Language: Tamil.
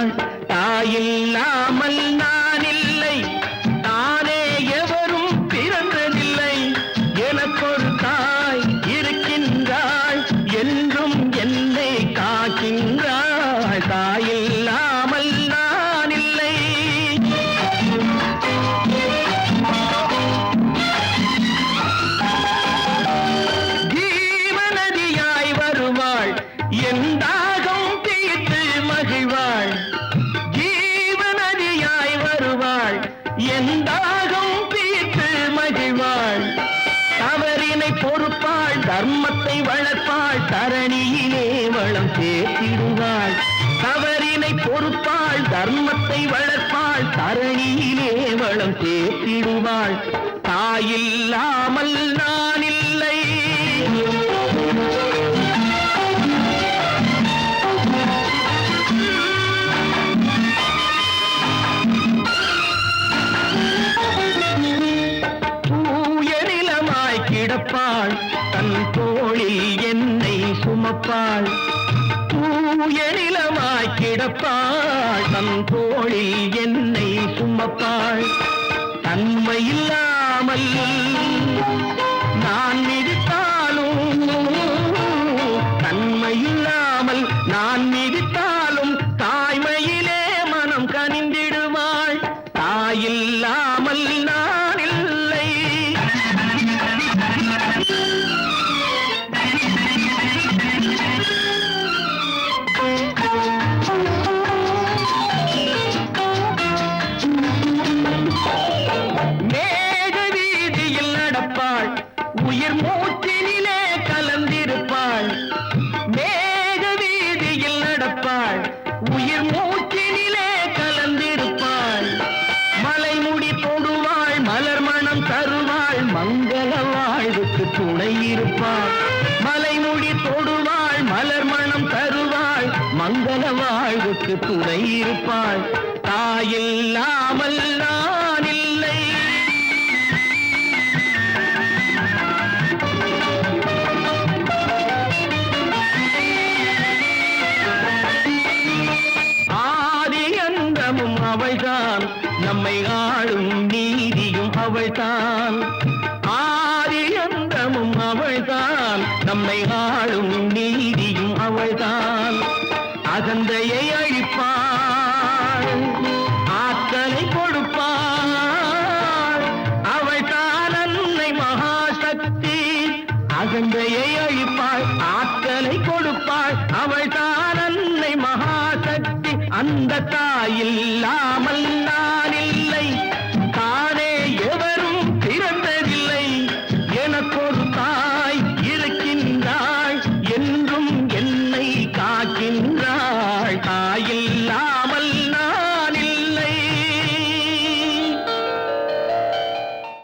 கனிந்தாள். தாயில்லாமல் நான் இல்லை, தானே எவரும் பிறந்ததில்லை. எனக்கொரு தாய் இருக்கின்றாள், என்றும் என்னை காக்கின்றாள். தாயில்லாமல் நான் இல்லை. ஜீவநதியாய் வருவாள், என் தாகம் தீர்த்து மகிழ்வாள். ஜீவநதியாய் வருவாள், என் தாகம் தீர்த்து மகிழ்வாள். தவறினை பொறுப்பாள், தர்மத்தை வளர்ப்பாள், தரணியிலே வளம் சேர்த்திடுவாள். தவறினை பொறுப்பாள், தர்மத்தை வளர்ப்பாள், தரணியிலே வளம் சேர்த்திடுவாள். தாயில்லாமல் நான் இல்லை. கிடப்பாள், தன் தோளில் என்னை சுமப்பாள். தூய நிலமாய் கிடப்பாள், தன் தோளில் என்னை சுமப்பாள். தன்மையில்லாமல் நான் மிதித்தாலும், தன்மையில்லாமல் நான் மிதித்தாலும் தாய்மையிலே மனம் கனிந்திடுவாள். தாயில்லாமல் நான் இல்லை. மேக வீதியில் நடப்பாள், உயிர் மூச்சினிலே கலந்திருப்பாள். மேக வீதியில் நடப்பாள், உயிர் மூச்சினிலே கலந்திருப்பாள். மலைமுடி தொடுவாள், மலர் மணம் தருவாள், மங்கள வாழ்வுக்கு துணை இருப்பாள். மலைமுடி தொடுவாள், மலர் மணம் தருவாள், மங்கள வாழ்வுக்கு துணை இருப்பாள். தாயில்லாமல் நான் இல்லை. ஆதி அந்தமும் அவள்தான், நம்மை ஆளும் நீதியும் அவள்தான். ஆதி அந்தமும் அவள்தான், நம்மை ஆளும் நீதியும் அவள்தான். அகந்தையை அழிப்பாள், ஆற்றலை கொடுப்பாள். அவள்தான் அன்னை மகாசக்தி. அகந்தையை அழிப்பாள், ஆற்றலை கொடுப்பாள். அவள்தான் அன்னை மகாசக்தி. அந்த தாயில்லாமல்